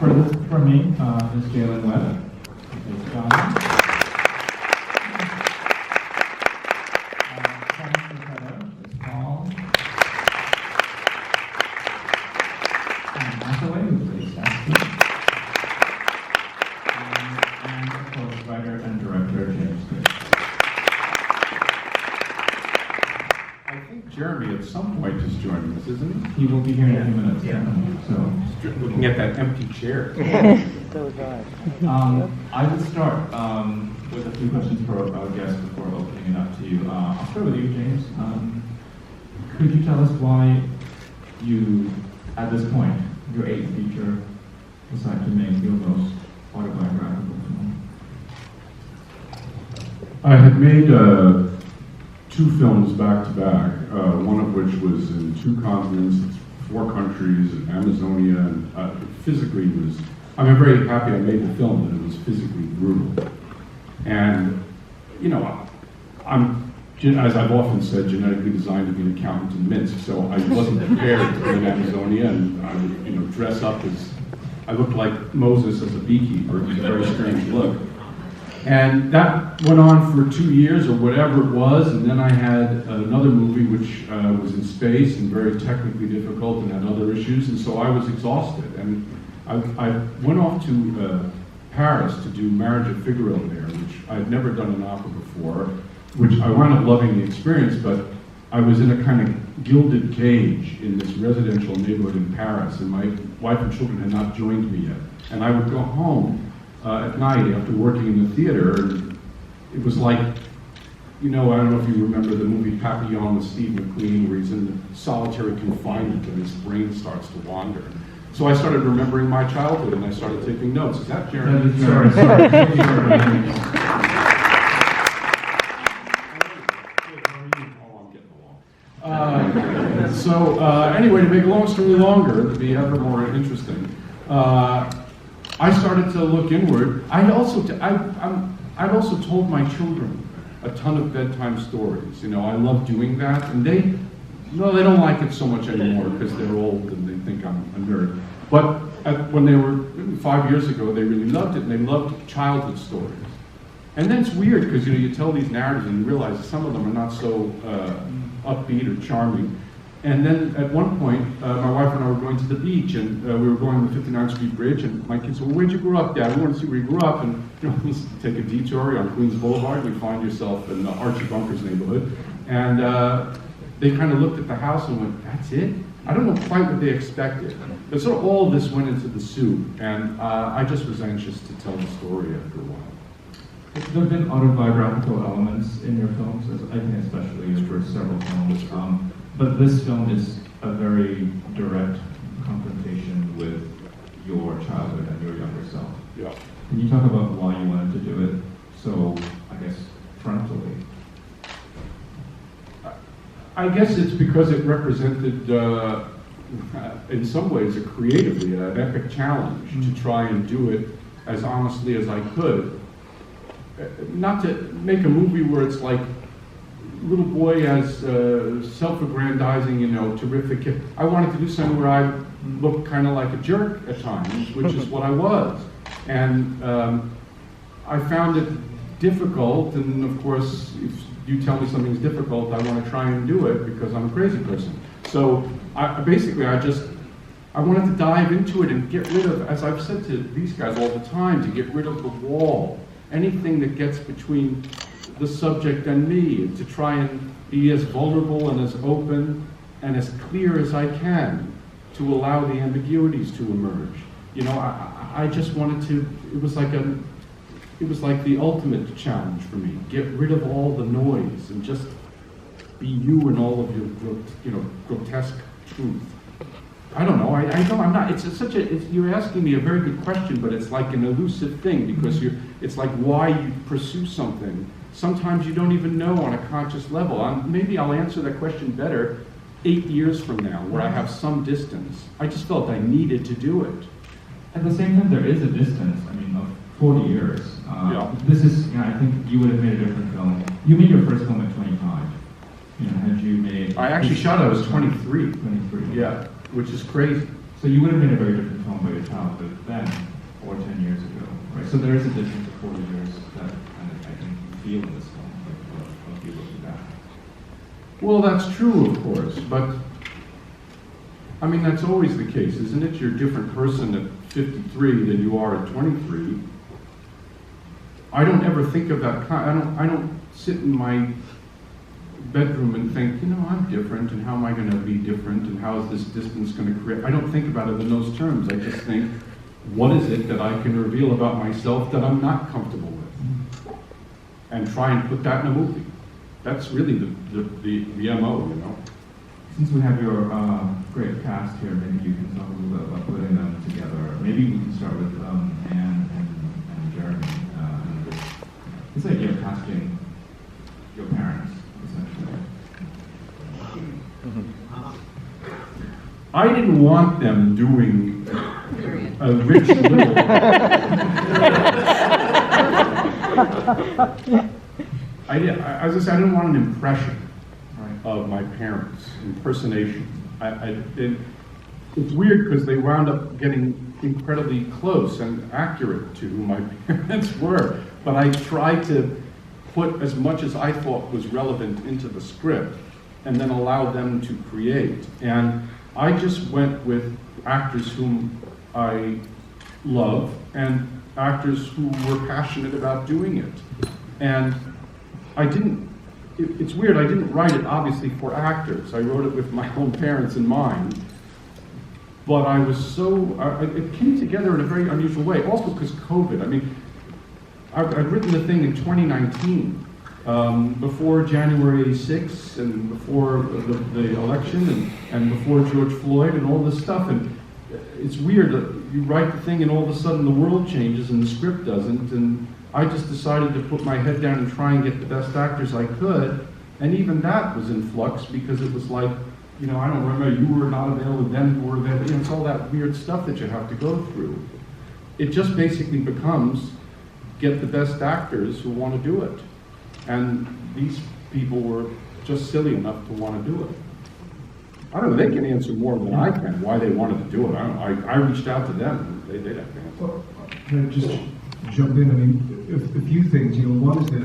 For me, is Jaylin Webb. It's Johnny. Repeta is Paul. And Hathaway, who plays Sant'Anna. And of course, writer and director James. I think Jeremy at some point is joining us, isn't he? He will be here in a few minutes. Yeah. So. Looking at that empty chair. I would start with a few questions for our guests before opening it up to you. I'll start with you, James. Could you tell us why you, at this point, your eighth feature, decided to make your most autobiographical film? I had made 2 films back to back, one of which was in 2 continents, 4 countries, and Amazonia, and physically was, I'm very happy I made the film, but it was physically brutal. And, you know, I'm, as I've often said, genetically designed to be an accountant in Minsk, so I wasn't prepared to be in Amazonia, and I would, you know, dress up as, I looked like Moses as a beekeeper. It was a very strange look. And that went on for 2 years or whatever it was, and then I had another movie which was in space and very technically difficult and had other issues, and so I was exhausted. And I went off to Paris to do Marriage of Figaro there, which I'd never done an opera before, which I wound up loving the experience, but I was in a kind of gilded cage in this residential neighborhood in Paris, and my wife and children had not joined me yet. And I would go home at night after working in the theater, and it was like, you know, I don't know if you remember the movie Papillon with Steve McQueen, where he's in solitary confinement and his brain starts to wander. So I started remembering my childhood, and I started taking notes. Is that Jeremy? Sorry. Anyway, to make a long story longer, to be ever more interesting, I started to look inward. I'd also told my children a ton of bedtime stories. You know, I love doing that, and they don't like it so much anymore because they're old and they think I'm a nerd. But when they were 5 years ago, they really loved it, and they loved childhood stories. And then it's weird because, you know, you tell these narratives and you realize that some of them are not so upbeat or charming. And then at one point, my wife and I were going to the beach, and we were going on the 59th Street Bridge, and my kids said, well, where'd you grow up, Dad? We want to see where you grew up. And, you know, you take a detour on Queens Boulevard, and you find yourself in the Archie Bunker's neighborhood. And they kind of looked at the house and went, that's it? I don't know quite what they expected. But sort of all of this went into the soup, and I just was anxious to tell the story after a while. There have been autobiographical elements in your films, as I think especially for several films. But this film is a very direct confrontation with your childhood and your younger self. Yeah. Can you talk about why you wanted to do it so, I guess, frontally? I guess it's because it represented, in some ways, creatively, an epic challenge to try and do it as honestly as I could. Not to make a movie where it's like, little boy as self-aggrandizing, you know, terrific kid. I wanted to do something where I looked kind of like a jerk at times, which is what I was. And I found it difficult, and of course, if you tell me something's difficult, I want to try and do it because I'm a crazy person. So I wanted to dive into it and get rid of, as I've said to these guys all the time, to get rid of the wall. Anything that gets between the subject and me, to try and be as vulnerable and as open and as clear as I can to allow the ambiguities to emerge. You know, I just wanted to, it was like the ultimate challenge for me. Get rid of all the noise and just be you and all of your, you know, grotesque truth. I don't know, I'm not, you're asking me a very good question, but it's like an elusive thing because it's like why you pursue something. Sometimes you don't even know on a conscious level. Maybe I'll answer that question better 8 years from now, where I have some distance. I just felt I needed to do it. At the same time, there is a distance, I mean, of 40 years. Yeah. This is, you know, I think you would have made a different film. You made your first film at 25. You know, had you made... I actually shot, I was 23. 23. Yeah, which is crazy. So you would have made a very different film by your childhood then, or 10 years ago, right? So there is a difference of 40 years that kind of, I think, you feel in this film, like, of you looking back. Well, that's true, of course, but I mean, that's always the case, isn't it? You're a different person at 53 than you are at 23. I don't ever think of that I don't sit in my bedroom and think, you know, I'm different, and how am I going to be different, and how is this distance going to create? I don't think about it in those terms. I just think, what is it that I can reveal about myself that I'm not comfortable with? And try and put that in a movie. That's really the MO, you know? Since we have your great cast here, maybe you can talk a little bit about putting them together. Maybe we can start with Anne and Jeremy. It's like you're casting your parents, essentially. I didn't want them doing a rich little. As I said, I didn't want an impression of my parents, impersonation. It's weird because they wound up getting incredibly close and accurate to who my parents were, but I tried to put as much as I thought was relevant into the script and then allow them to create. And I just went with actors whom I love and actors who were passionate about doing it. And it's weird, I didn't write it obviously for actors. I wrote it with my own parents in mind. But I was it came together in a very unusual way, also because COVID. I mean, I'd written the thing in 2019, before January 6th and before the election and before George Floyd and all this stuff. And it's weird that you write the thing and all of a sudden the world changes and the script doesn't. And I just decided to put my head down and try and get the best actors I could. And even that was in flux because it was like, you know, I don't remember, you were not available, them were available. You know, it's all that weird stuff that you have to go through. It just basically becomes, get the best actors who want to do it. And these people were just silly enough to want to do it. I don't know, they can answer more than I can why they wanted to do it. I reached out to them, and they'd have to answer. Well, can I just jump in? I mean, a few things. You know, one is that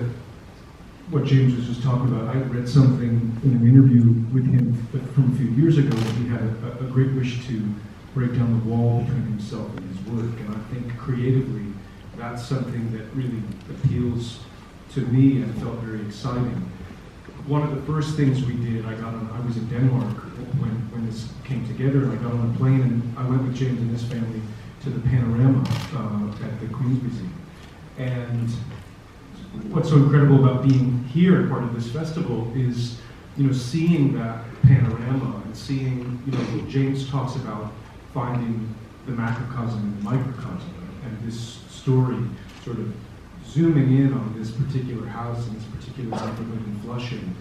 what James was just talking about, I read something in an interview with him from a few years ago that he had a great wish to break down the wall between himself and his work. And I think creatively, that's something that really appeals to me and felt very exciting. One of the first things we did, I was in Denmark when this came together, and I got on a plane and I went with James and his family to the Panorama at the Queen's Museum. And what's so incredible about being here, part of this festival, is, you know, seeing that panorama and seeing, you know, James talks about finding the macrocosm and the microcosm, and this story sort of zooming in on this particular house and this particular neighborhood in Flushing,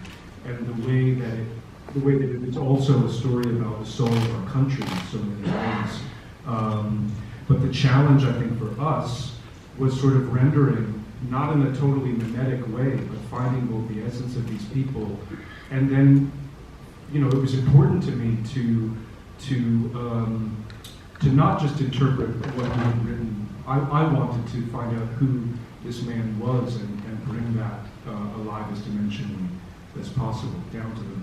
and the way that it's also a story about the soul of our country in so many ways. But the challenge, I think, for us was sort of rendering, not in a totally mimetic way, but finding both the essence of these people. And then, you know, it was important to me to not just interpret what he had written. I wanted to find out who this man was and bring that alive as dimensionally as possible, down to the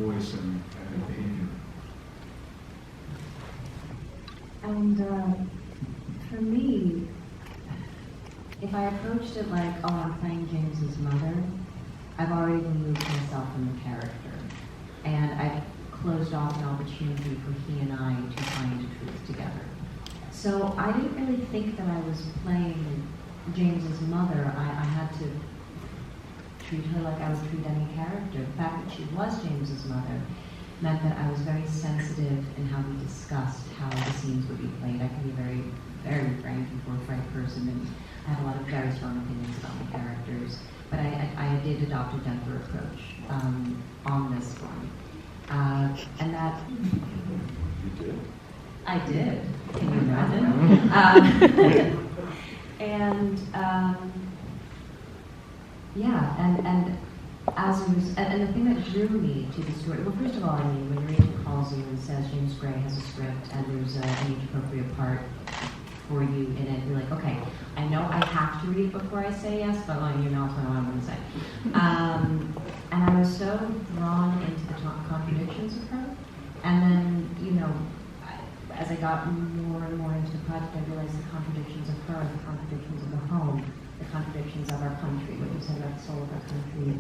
voice and behavior. And for me, if I approached it like, oh, I'm playing James's mother, I've already removed myself from the character. And I've closed off an opportunity for he and I to find a truth together. So I didn't really think that I was playing James's mother. I had to treat her like I would treat any character. The fact that she was James's mother meant that I was very sensitive in how we discussed how the scenes would be played. I can be very, very frank and forthright person, and I have a lot of very strong opinions about my characters. But I did adopt a gentler approach on this one. And that... You did? I did. Can you imagine? And yeah, and and the thing that drew me to the story, well, first of all, I mean, when your agent calls you and says James Gray has a script and there's an age-appropriate part for you in it, you're like, okay, I know I have to read it before I say yes, but you know what I'm going to say. And I was so drawn into the contradictions of her, and then, you know, as I got more and more into the project, I realized the contradictions of her, the contradictions of the home, the contradictions of our country, what you said about the soul of our country.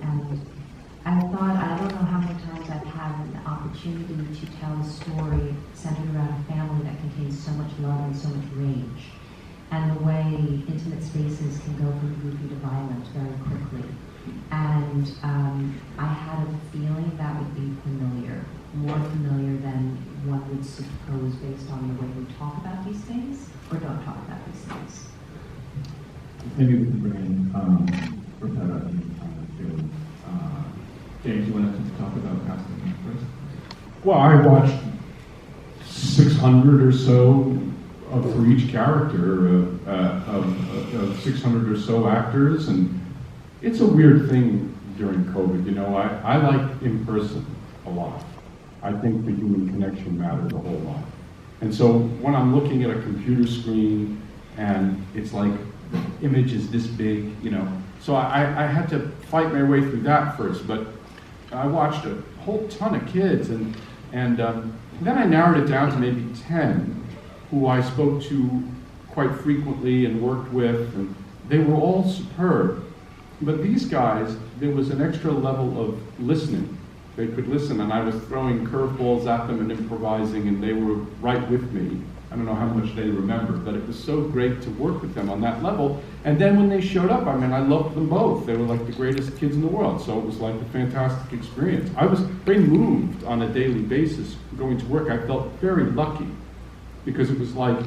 And I thought, I don't know how many times I've had an opportunity to tell a story centered around a family that contains so much love and so much rage, and the way intimate spaces can go from goofy to violent very quickly. And I had a feeling that would be familiar, more familiar than one would suppose based on the way we talk about these things or don't talk about these things. Maybe we can bring in Repeta and Jaylin. James, you wanted to talk about casting first? Well, I watched 600 or so for each character of 600 or so actors, and it's a weird thing during COVID. You know, I like in person a lot. I think the human connection matters a whole lot. And so when I'm looking at a computer screen and it's like the image is this big, you know, so I had to fight my way through that first. But I watched a whole ton of kids, and then I narrowed it down to maybe 10 who I spoke to quite frequently and worked with, and they were all superb. But these guys, there was an extra level of listening. They could listen, and I was throwing curveballs at them and improvising, and they were right with me. I don't know how much they remember, but it was so great to work with them on that level. And then when they showed up, I mean, I loved them both. They were like the greatest kids in the world, so it was like a fantastic experience. I was very moved on a daily basis going to work. I felt very lucky, because it was like,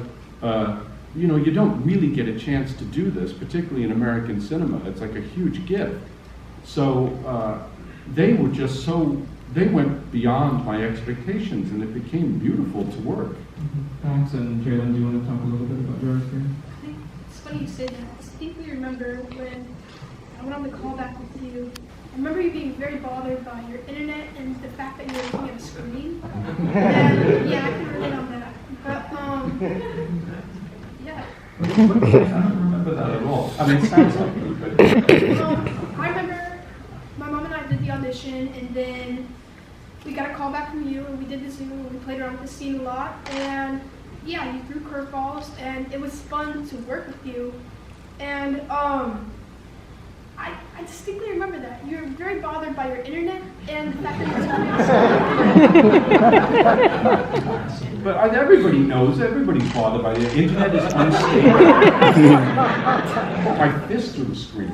you know, you don't really get a chance to do this, particularly in American cinema. It's like a huge gift. So they were just so, they went beyond my expectations, and it became beautiful to work. Thanks, and Jaylin, do you want to talk a little bit about your experience? I think it's funny you say that. I distinctly remember when I went on the call back with you. I remember you being very bothered by your internet and the fact that you were looking at a screen. And, yeah, I can relate on that. But, yeah. I don't remember that at all. I mean, it sounds like me, but... I remember my mom and I did the audition, and then we got a call back from you, and we did the Zoom, and we played around with the scene a lot, and yeah, you threw curveballs, and it was fun to work with you. And I distinctly remember that. You were very bothered by your internet and the fact that you were But everybody knows, everybody's bothered by the internet is unstable. My fist through the screen.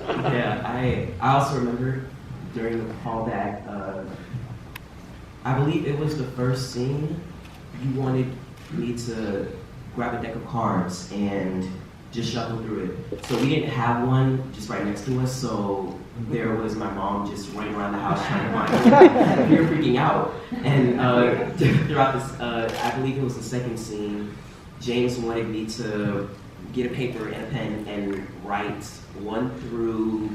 Yeah, I also remember during the callback, I believe it was the first scene, you wanted me to grab a deck of cards and just shuffle through it. So we didn't have one just right next to us, so there was my mom just running around the house trying to find it. We were freaking out. And throughout this, I believe it was the second scene, James wanted me to get a paper and a pen and write 1 through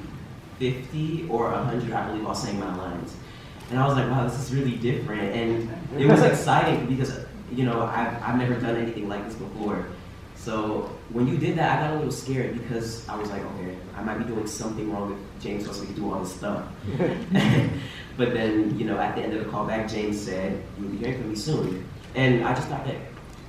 50 or 100, I believe, while saying my lines. And I was like, wow, this is really different. And it was exciting because, you know, I've never done anything like this before. So when you did that, I got a little scared because I was like, okay, I might be doing something wrong with James wants me to do all this stuff. But then, you know, at the end of the callback, James said, you'll be hearing from me soon. And I just thought that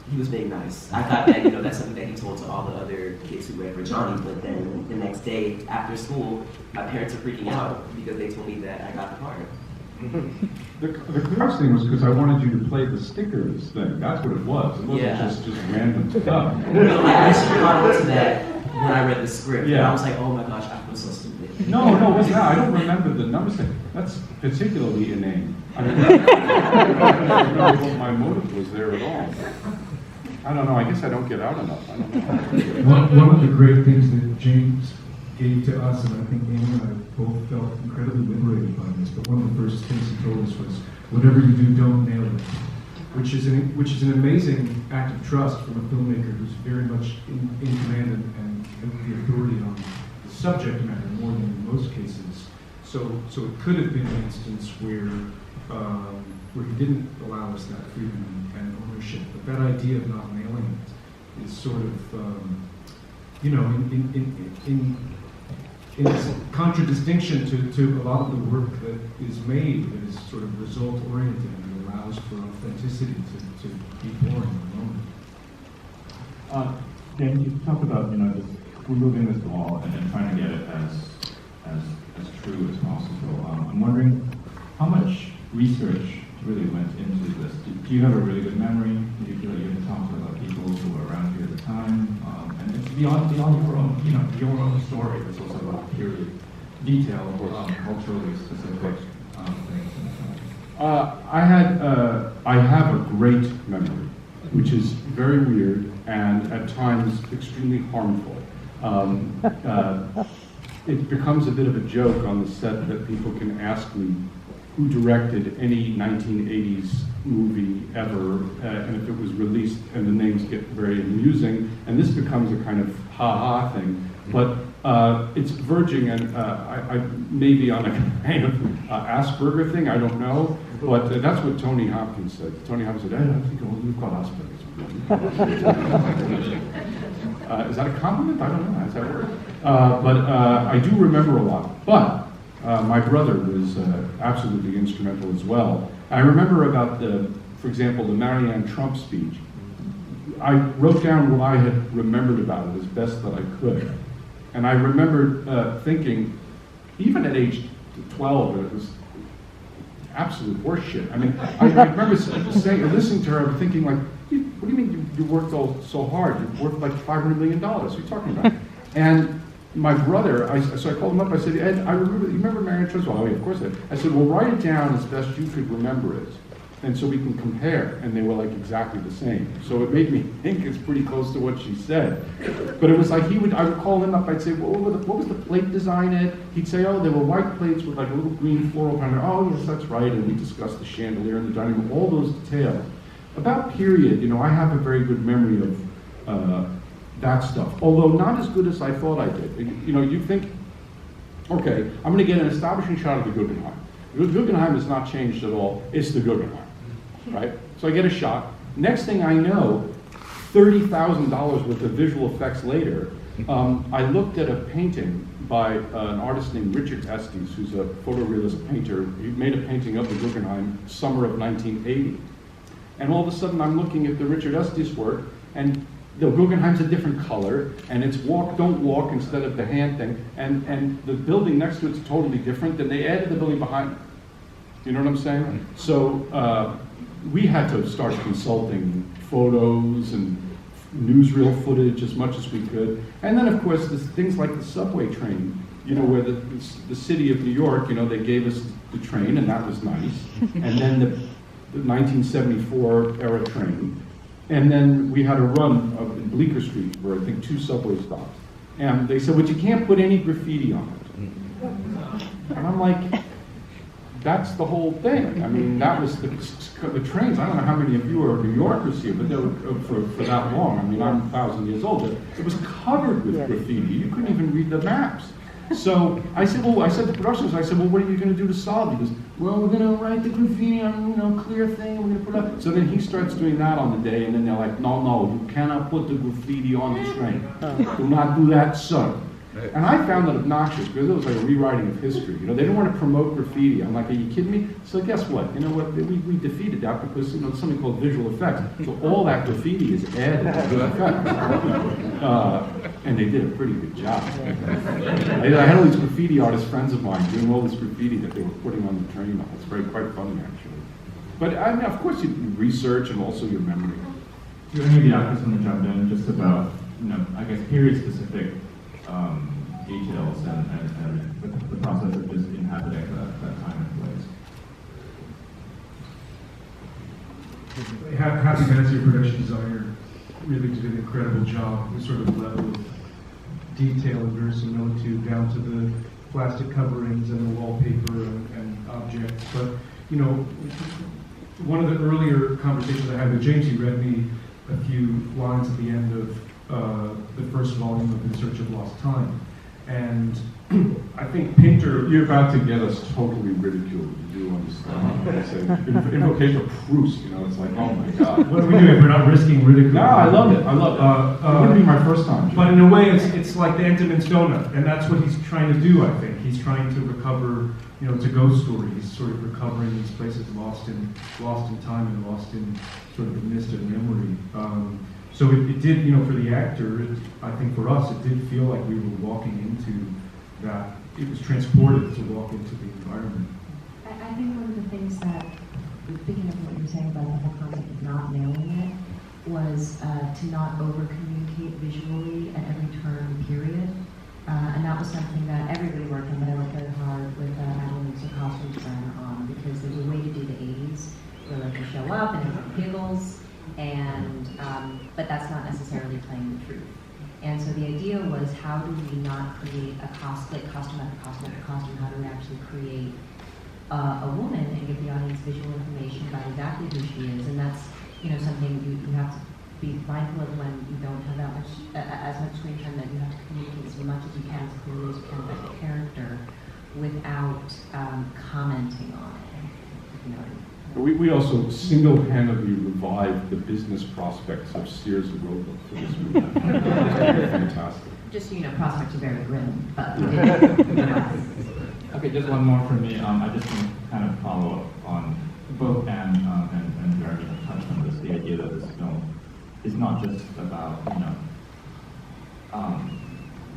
he was being nice. I thought that, you know, that's something that he told to all the other kids who read for Johnny, but then the next day after school, my parents are freaking out because they told me that I got the part. The clearest thing was because I wanted you to play the stickers thing. That's what it was. It wasn't Yeah. just random stuff. No, I actually got into that when I read the script. Yeah. And I was like, oh my gosh, I feel so stupid. No, it wasn't that. I don't remember the numbers thing. That's particularly inane. I mean, I don't know what my motive was there at all. I don't know. I guess I don't get out enough. I don't know. One of the great things that James gave to us, and I think Amy and I both felt incredibly liberated by this, but one of the first things he told us was, whatever you do, don't nail it. Which is an amazing act of trust from a filmmaker who's very much in command and the authority on the subject matter more than in most cases. So it could have been an instance where he didn't allow us that freedom and ownership. But that idea of not nailing it is sort of, in contradistinction to a lot of the work that is made that is sort of result-oriented and allows for authenticity to be born in the moment. James, you talked about, just removing this wall and then trying to get it as true as possible. I'm wondering how much research really went into this. Do you have a really good memory? Do you feel like you had talked to a lot of people who were around here at the time? And it's beyond your own, your own story. It's also about period detail, culturally specific things. I have a great memory, which is very weird and at times extremely harmful. It becomes a bit of a joke on the set that people can ask me who directed any 1980s movie ever, and if it was released, and the names get very amusing, and this becomes a kind of ha-ha thing, but it's verging, and I maybe on a kind of Asperger thing, I don't know, but that's what Tony Hopkins said. Tony Hopkins said, I think we've got Asperger's. Is that a compliment? I don't know, how's that work? But I do remember a lot, but my brother was absolutely instrumental as well. I remember about for example, the Marianne Trump speech. I wrote down what I had remembered about it as best that I could. And I remember thinking, even at age 12, it was absolute horseshit. I mean, I remember listening to her, thinking like, what do you mean you worked so hard? You've worked like $500 million. What are you talking about? And my brother, so I called him up, I said, Ed, you remember Marianne Trump? Oh, yeah, of course I did. I said, well, write it down as best you could remember it, and so we can compare. And they were like exactly the same. So it made me think it's pretty close to what she said. But it was like I would call him up, I'd say, well, what was the plate design, Ed? He'd say, oh, there were white plates with like a little green floral pattern. Oh, yes, that's right. And we discussed the chandelier in the dining room, all those details. About period, I have a very good memory of that stuff, although not as good as I thought I did. You think, okay, I'm going to get an establishing shot of the Guggenheim. The Guggenheim has not changed at all. It's the Guggenheim, right? So I get a shot. Next thing I know, $30,000 worth of visual effects later, I looked at a painting by an artist named Richard Estes, who's a photorealist painter. He made a painting of the Guggenheim summer of 1980. And all of a sudden I'm looking at the Richard Estes work, and the Guggenheim's a different color, and it's walk, don't walk instead of the hand thing, and the building next to it's totally different, and they added the building behind. You know what I'm saying? So we had to start consulting photos and newsreel footage as much as we could. And then of course, things like the subway train, where the city of New York, they gave us the train, and that was nice. And then the 1974 era train. And then we had a run in Bleecker Street where I think 2 subway stops. And they said, but you can't put any graffiti on it. And I'm like, that's the whole thing. I mean, that was the trains. I don't know how many of you are New Yorkers here, but they were for that long. I mean, I'm 1,000 years old. It was covered with graffiti. You couldn't even read the maps. So I said to productions, what are you going to do to solve it? He goes, well, we're going to write the graffiti on, clear thing, and we're going to put it up. So then he starts doing that on the day, and then they're like, no, you cannot put the graffiti on the train. Do not do that, sir. And I found that obnoxious because it was like a rewriting of history. They didn't want to promote graffiti. I'm like, are you kidding me? So guess what? We defeated that because there's something called visual effects. So all that graffiti is added to the effect. And they did a pretty good job. I had all these graffiti artist friends of mine doing all this graffiti that they were putting on the train. It's quite funny actually. But I mean, of course, you research and also your memory. Do any of the actors want to jump in just about, I guess, period-specific details and the process of just inhabiting that time and place? Happy to answer your production designer really did an incredible job. The sort of level of detail and verisimilitude down to the plastic coverings and the wallpaper and objects. But, one of the earlier conversations I had with James, he read me a few lines at the end of the first volume of In Search of Lost Time. And I think Pinter, You're about to get us totally ridiculed. You do understand? It's an invocation of Proust, you know, it's like, oh my God. what do we do if we're not risking ridicule? No, I love it, I love it. It wouldn't be my first time. But in a way, it's like the Entenmann's donut, and that's what he's trying to do, I think. He's trying to recover, you know, it's a ghost story. He's sort of recovering these places lost in time and lost in sort of the mist of memory. So it did, you know, for the actor, I think for us, it did feel like we were walking into that. It was transported to walk into the environment. I think one of the things that, speaking of what you were saying about the whole concept of not nailing it, was to not over-communicate visually at every turn, period. And that was something that everybody worked on, but I worked very hard with Jaylin, a costume designer, on, because there's a way to do the 80s, where like you show up and everyone giggles, and but that's not necessarily playing the truth. And so the idea was, how do we not create a costume after costume after costume? How do we actually create a woman and give the audience visual information about exactly who she is? And that's, you know, something you have to be mindful of when you don't have that much as much screen time, that you have to communicate as much as you can, as clearly as you can about the character, without commenting on it. You know. We also single-handedly revived the business prospects of Sears and Roebuck for this movie. Fantastic. Just so you know, prospects are very grim, but we did, you know. Okay, just one more from me. I just want to kind of follow up on both Anne and Jeremy have touched on this, the idea that this film is not just about, you know,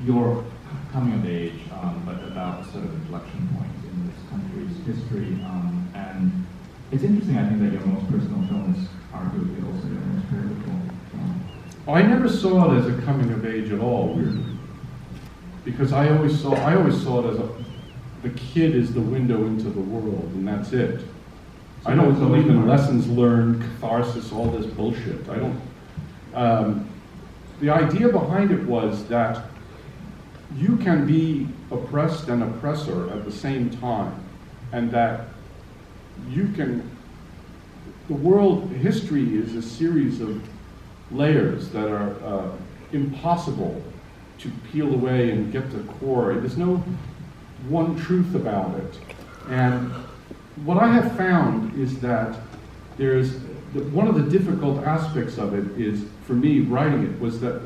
your coming of age, but about sort of inflection points in this country's history. And it's interesting, I think, that your most personal film is arguably also your most political film. I never saw it as a coming of age at all, weirdly, because I always saw it as the kid is the window into the world, and that's it. I don't believe in lessons learned, catharsis, all this bullshit. I don't. The idea behind it was that you can be oppressed and oppressor at the same time, and that the world, history is a series of layers that are impossible to peel away and get to the core. There's no one truth about it. And what I have found is that one of the difficult aspects of it is, for me, writing it, was that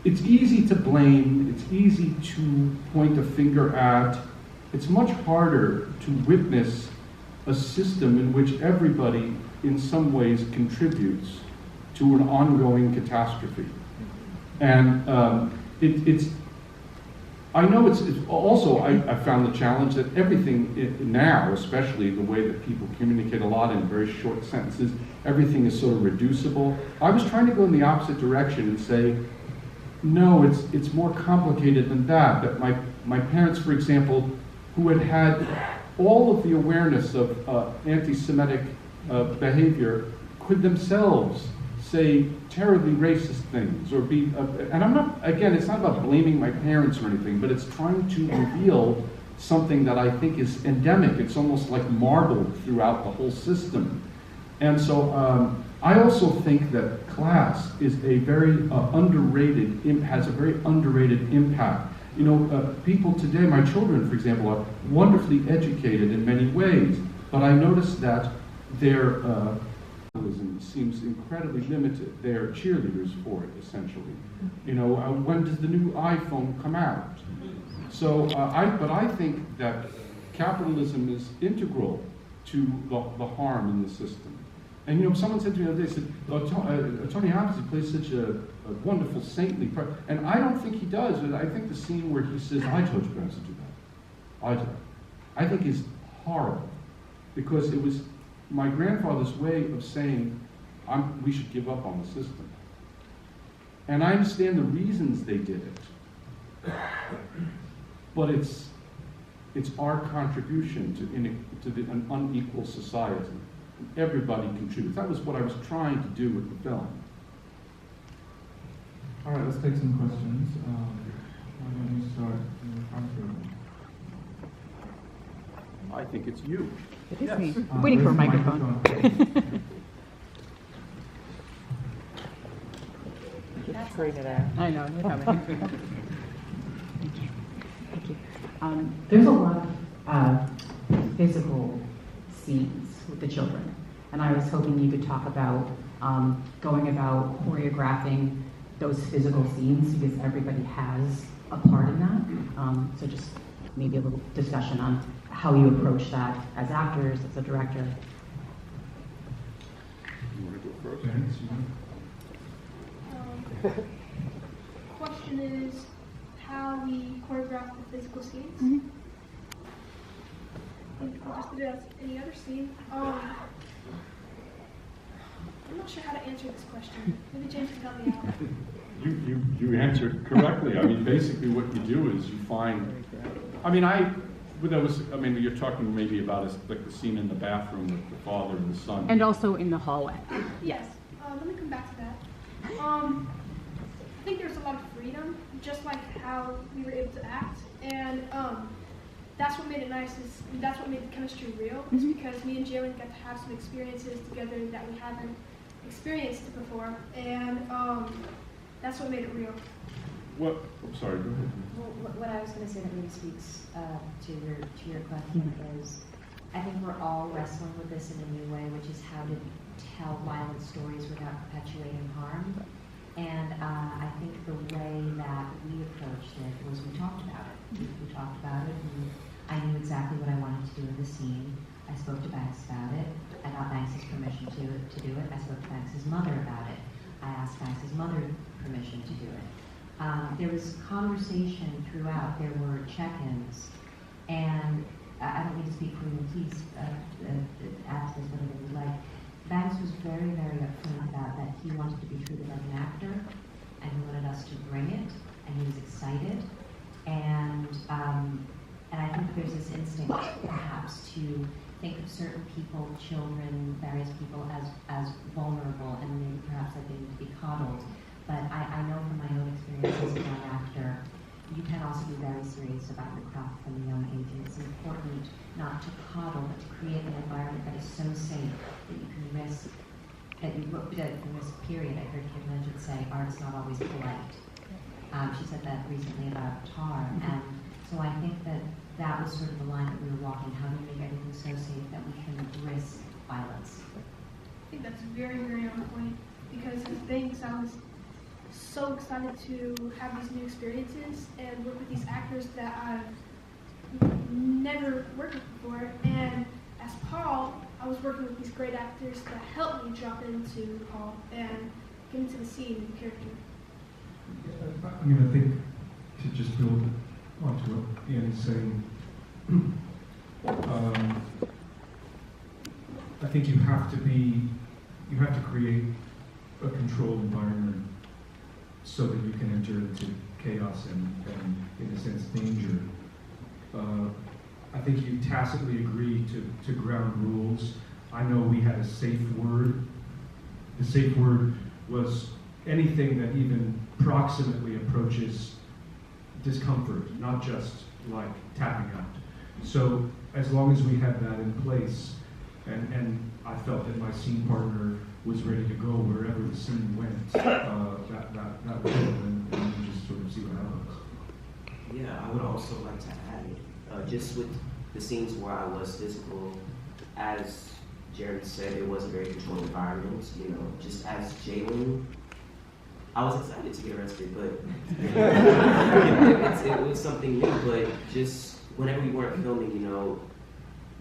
it's easy to blame, it's easy to point a finger at. It's much harder to witness a system in which everybody, in some ways, contributes to an ongoing catastrophe. And I know it's also, I found the challenge that everything now, especially the way that people communicate a lot in very short sentences, everything is sort of reducible. I was trying to go in the opposite direction and say, no, it's more complicated than that. That my parents, for example, who had all of the awareness of anti-Semitic behavior, could themselves say terribly racist things, or be, and I'm not, again, it's not about blaming my parents or anything, but it's trying to reveal something that I think is endemic. It's almost like marbled throughout the whole system. And so I also think that class is a very has a very underrated impact. You know, people today, my children, for example, are wonderfully educated in many ways, but I noticed that their seems incredibly limited. They're cheerleaders for it, essentially. You know, when does the new iPhone come out? So, but I think that capitalism is integral to the harm in the system. And you know, someone said to me the other day, said, Tony Hopkins plays such a wonderful, saintly part. And I don't think he does. I think the scene where he says, I told you guys to do that. I think is horrible. Because it was my grandfather's way of saying, we should give up on the system. And I understand the reasons they did it. But it's our contribution to an unequal society. Everybody contributes. That was what I was trying to do with the film. All right, let's take some questions. Why don't you start in the front row? I think it's you. It is me. Waiting for a microphone. That's screen it out. I know, you're coming. Thank you. Thank you. There's a lot of physical scenes with the children, and I was hoping you could talk about going about choreographing those physical scenes because everybody has a part in that. So just maybe a little discussion on how you approach that as actors, as a director. You want to go first? Thanks, yeah. Question is how we choreograph the physical scenes. I think we'll just do it as any other scene. I'm not sure how to answer this question. Maybe James can help me out. You answered correctly. I mean, basically what you do is you find, you're talking maybe about like the scene in the bathroom with the father and the son. And also in the hallway. Yes. Let me come back to that. I think there's a lot of freedom, just like how we were able to act, and that's what made it nice. That's what made the chemistry real. Is because me and Jaylin got to have some experiences together that we haven't experienced before, and that's what made it real. What? I'm sorry. Go ahead. Well, what I was going to say that really speaks to your question is, I think we're all wrestling with this in a new way, which is how to tell violent stories without perpetuating harm. And I think the way that we approached it was we talked about it. We talked about it, and I knew exactly what I wanted to do in the scene. I spoke to Banks about it. I got Banks' permission to do it. I spoke to Banks' mother about it. I asked Banks' mother permission to do it. There was conversation throughout. There were check-ins, and I don't need to speak for you. Please ask this whatever you like. Banks was very, very upfront about that he wanted to be treated like an actor, and he wanted us to bring it, and he was excited. And I think there's this instinct, perhaps, to think of certain people, children, various people, as vulnerable, and maybe perhaps that they need to be coddled. But I know from my own experience as a young actor, you can also be very serious about your craft from a young age, and it's important not to coddle, but to create an environment that is so safe that you can risk, period. I heard Kid Legend say, art's not always polite. She said that recently about Tar, and so I think that was sort of the line that we were walking, how do we make everything so safe that we can risk violence? I think that's very, very on point, because as Banks, I was so excited to have these new experiences and work with these actors that I've never worked with before. And as Paul, I was working with these great actors that helped me drop into Paul and get into the scene and the character. I think to just build onto what Ian's saying, I think you have to create a controlled environment so that you can enter into chaos and in a sense, danger. I think you tacitly agree to ground rules. I know we had a safe word. The safe word was anything that even proximately approaches discomfort, not just like tapping out. So as long as we had that in place, and I felt that my scene partner was ready to go wherever the scene went, that was it, and we just sort of see what happens. Yeah, I would also like to add, just with the scenes where I was physical, as Jeremy said, it was a very controlled environment. You know, just as Jaylin, I was excited to get arrested, but it was something new. But just whenever we weren't filming, you know,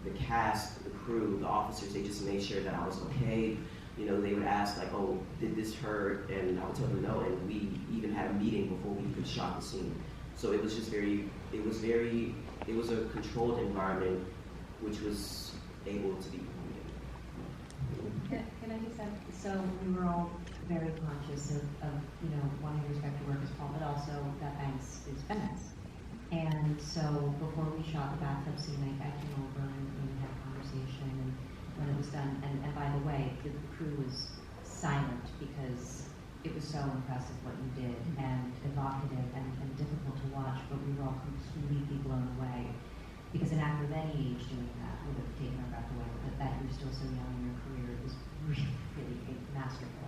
the cast, the crew, the officers, they just made sure that I was okay. You know, they would ask like, "Oh, did this hurt?" And I would tell them no. And we even had a meeting before we even shot the scene. So it was just it was a controlled environment, which was able to be. Can I just add, so we were all very conscious of wanting to respect the work as Paul, but also that Banks is Banks. And so before we shot the bathtub scene, I came over and we had a conversation, and when it was done, and by the way, the crew was silent because it was so impressive what you did, and evocative and difficult to watch, but we were all completely blown away. Because an actor of any age doing that would have taken our breath away, but that you're still so young in your career is really, really masterful.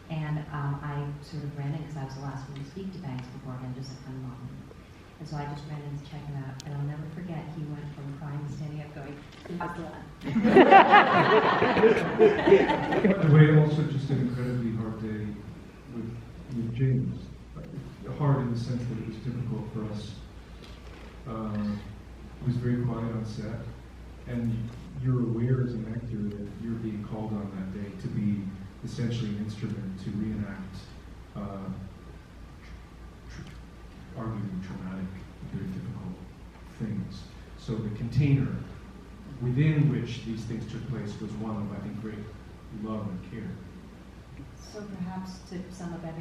And I sort of ran in because I was the last one to speak to Banks beforehand, just like my mom. And so I just ran in to check him out. And I'll never forget, he went from crying to standing up going, The way also just an incredibly hard day with James. Hard in the sense that it was difficult for us. He was very quiet on set, and you're aware as an actor that you're being called on that day to be essentially an instrument to reenact arguably traumatic, very difficult things. So the container within which these things took place was one of, I think, great love and care. So perhaps to sum up everything